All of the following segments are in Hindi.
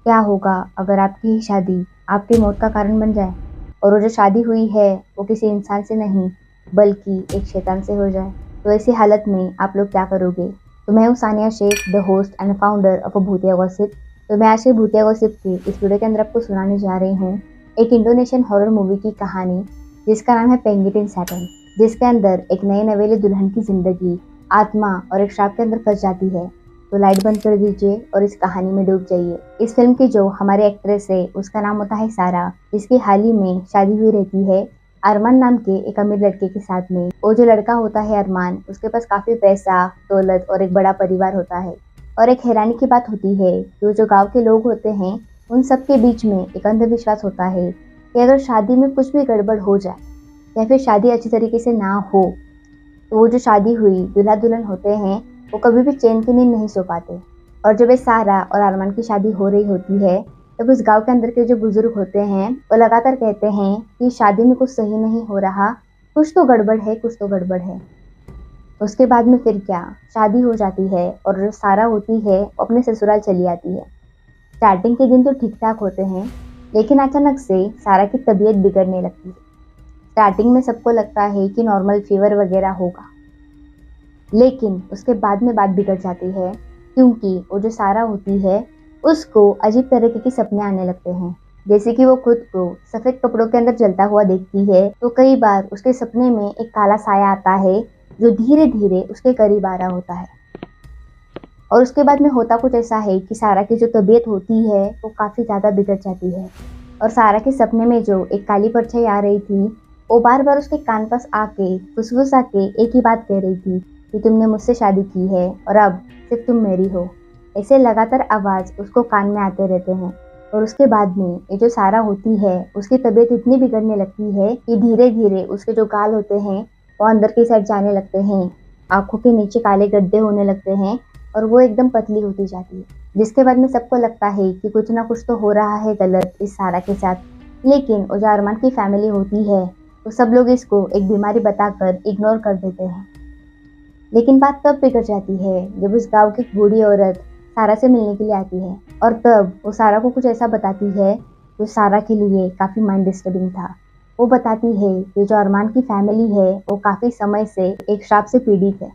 क्या होगा अगर आपकी ही शादी आपकी मौत का कारण बन जाए और वो जो शादी हुई है वो किसी इंसान से नहीं बल्कि एक शैतान से हो जाए? तो ऐसी हालत में आप लोग क्या करोगे? तो मैं हूँ Sania Shaikh, the host and founder of a Bhootiya gossip. तो मैं आज के भूतिया गॉसिप की इस वीडियो के अंदर आपको सुनाने जा रही हूँ एक इंडोनेशियन हॉरर मूवी की कहानी जिसका नाम है पेंगिटिन सैटर्न, जिसके अंदर एक नए नवेले दुल्हन की जिंदगी आत्मा और एक श्राप के अंदर फंस जाती है। तो लाइट बंद कर दीजिए और इस कहानी में डूब जाइए। इस फिल्म की जो हमारी एक्ट्रेस है उसका नाम होता है सारा, जिसकी हाल ही में शादी हुई रहती है अरमान नाम के एक अमीर लड़के के साथ में। वो जो लड़का होता है अरमान, उसके पास काफी पैसा, दौलत और एक बड़ा परिवार होता है। और एक हैरानी की बात होती है कि वो जो गांव के लोग होते हैं उन सब के बीच में एक अंधविश्वास होता है कि अगर शादी में कुछ भी गड़बड़ हो जाए या फिर शादी अच्छी तरीके से ना हो तो वो जो शादी हुई दूल्हा दुल्हन होते हैं वो कभी भी चैन की नींद नहीं सो पाते। और जब ये सारा और अरमान की शादी हो रही होती है तब उस गांव के अंदर के जो बुजुर्ग होते हैं वो लगातार कहते हैं कि शादी में कुछ सही नहीं हो रहा, कुछ तो गड़बड़ है, कुछ तो गड़बड़ है। उसके बाद में फिर क्या, शादी हो जाती है और जो सारा होती है वो अपने ससुराल चली आती है। स्टार्टिंग के दिन तो ठीक ठाक होते हैं लेकिन अचानक से सारा की तबीयत बिगड़ने लगती है। स्टार्टिंग में सबको लगता है कि नॉर्मल फीवर वगैरह होगा, लेकिन उसके बाद में बात बिगड़ जाती है क्योंकि वो जो सारा होती है उसको अजीब तरीके के सपने आने लगते हैं। जैसे कि वो खुद को सफेद कपड़ों के अंदर जलता हुआ देखती है तो कई बार उसके सपने में एक काला साया आता है जो धीरे धीरे उसके करीब आ रहा होता है। और उसके बाद में होता कुछ ऐसा है कि सारा की जो तबीयत होती है वो काफी ज्यादा बिगड़ जाती है। और सारा के सपने में जो एक काली परछाई आ रही थी वो बार बार उसके कान पास आके फुसफुसा के एक ही बात कह रही थी कि तुमने मुझसे शादी की है और अब सिर्फ तुम मेरी हो। ऐसे लगातार आवाज उसको कान में आते रहते हैं। और उसके बाद में ये जो सारा होती है उसकी तबीयत इतनी बिगड़ने लगती है कि धीरे धीरे उसके जो गाल होते हैं वो अंदर की साइड जाने लगते हैं, आंखों के नीचे काले गड्ढे होने लगते हैं और वो एकदम पतली होती जाती है। जिसके बाद में सबको लगता है कि कुछ ना कुछ तो हो रहा है गलत इस सारा के साथ। लेकिन वो जो अरमान की फैमिली होती है तो सब लोग इसको एक बीमारी बताकर इग्नोर कर देते हैं। लेकिन बात तब बिगड़ जाती है जब उस गांव की बूढ़ी औरत सारा से मिलने के लिए आती है और तब वो सारा को कुछ ऐसा बताती है जो सारा के लिए काफी माइंड डिस्टर्बिंग था। वो बताती है कि जो अरमान की फैमिली है वो काफी समय से एक श्राप से पीड़ित है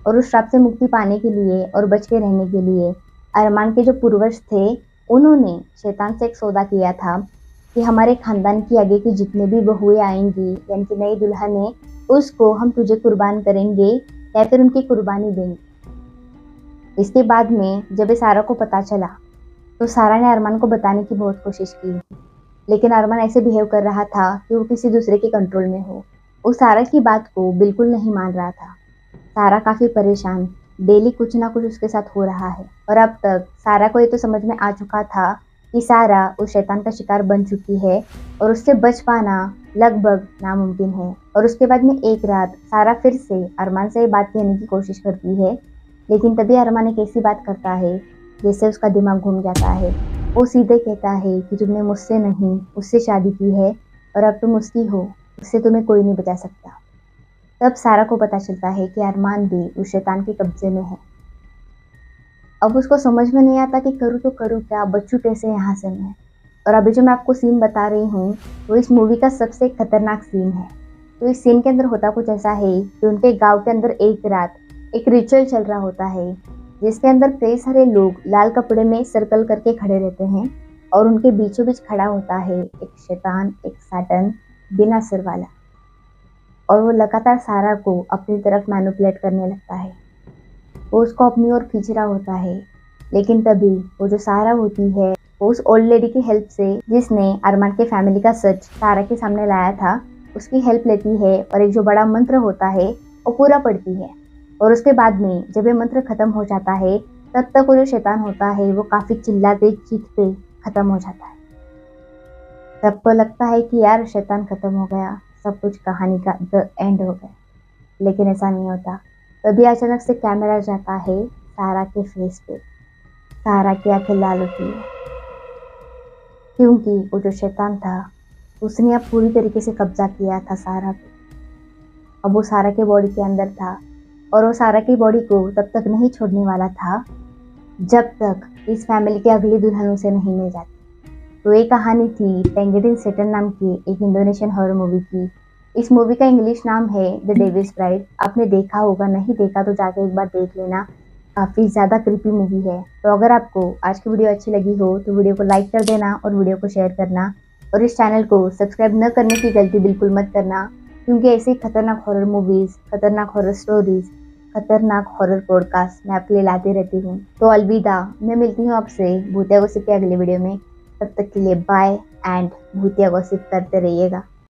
और उस श्राप से मुक्ति पाने के लिए और बच के रहने के लिए अरमान के जो पूर्वज थे उन्होंने शैतान से एक सौदा किया था कि हमारे खानदान की आगे की जितने भी बहुएं आएंगी यानी कि नई दुल्हन है उसको हम तुझे कुर्बान करेंगे या फिर उनकी कुर्बानी देंगे। इसके बाद में जब ये सारा को पता चला तो सारा ने अरमान को बताने की बहुत कोशिश की, लेकिन अरमान ऐसे बिहेव कर रहा था कि वो किसी दूसरे के कंट्रोल में हो। वो सारा की बात को बिल्कुल नहीं मान रहा था। सारा काफी परेशान, डेली कुछ ना कुछ उसके साथ हो रहा है और अब तक सारा को ये तो समझ में आ चुका था कि सारा उस शैतान का शिकार बन चुकी है और उससे बच पाना लगभग नामुमकिन है। और उसके बाद में एक रात सारा फिर से अरमान से ये बात कहने की कोशिश करती है, लेकिन तभी अरमान एक ऐसी बात करता है जिससे उसका दिमाग घूम जाता है। वो सीधे कहता है कि तुमने मुझसे नहीं उससे शादी की है और अब तुम उसकी हो, उससे तुम्हें कोई नहीं बचा सकता। तब सारा को पता चलता है कि अरमान भी उस शैतान के कब्जे में है। अब उसको समझ में नहीं आता कि करूँ तो करूँ क्या, बच्चू कैसे यहाँ से मैं। और अभी जो मैं आपको सीन बता रही हूँ वो इस मूवी का सबसे खतरनाक सीन है। तो इस सीन के अंदर होता कुछ ऐसा है कि उनके गांव के अंदर एक रात एक रिचुअल चल रहा होता है जिसके अंदर कई सारे लोग लाल कपड़े में सर्कल करके खड़े रहते हैं और उनके बीचों बीच खड़ा होता है एक शैतान, एक सैटन बिना सिर वाला। और वो लगातार सारा को अपनी तरफ मैनिपुलेट करने लगता है। वो उसको अपनी ओर खींच रहा होता है, लेकिन तभी वो जो सारा होती है वो उस ओल्ड लेडी की हेल्प से, जिसने अरमान के फैमिली का सच सारा के सामने लाया था, उसकी हेल्प लेती है और एक जो बड़ा मंत्र होता है वो पूरा पढ़ती है। और उसके बाद में जब ये मंत्र खत्म हो जाता है तब तक वो जो शैतान होता है वो काफी चिल्लाते चीखते खत्म हो जाता है। सबको लगता है कि यार शैतान खत्म हो गया, सब कुछ कहानी का द एंड हो गया, लेकिन ऐसा नहीं होता। तभी अचानक से कैमरा जाता है सारा के फेस पे। सारा की आंखें लाल होती है क्योंकि वो जो शैतान था उसने अब पूरी तरीके से कब्जा किया था सारा पे। अब वो सारा के बॉडी के अंदर था और वो सारा की बॉडी को तब तक नहीं छोड़ने वाला था जब तक इस फैमिली के अगली दुल्हन उसे नहीं मिल जाती। तो ये कहानी थी पेंगुइन सेटन नाम की एक इंडोनेशियन हॉरर मूवी की। इस मूवी का इंग्लिश नाम है द डेविल्स ब्राइड। आपने देखा होगा, नहीं देखा तो जाके एक बार देख लेना, काफ़ी ज़्यादा क्रीपी मूवी है। तो अगर आपको आज की वीडियो अच्छी लगी हो तो वीडियो को लाइक कर देना और वीडियो को शेयर करना, और इस चैनल को सब्सक्राइब न करने की गलती बिल्कुल मत करना, क्योंकि ऐसे खतरनाक हॉरर मूवीज़, खतरनाक हॉरर स्टोरीज़, खतरनाक हॉरर पॉडकास्ट मैं आपके लिए लाती रहती हूँ। तो अलविदा, मैं मिलती हूँ आपसे भूतिया गॉसिप के अगले वीडियो में। तब तक के लिए बाय एंड भूतिया गॉसिप करते रहिएगा।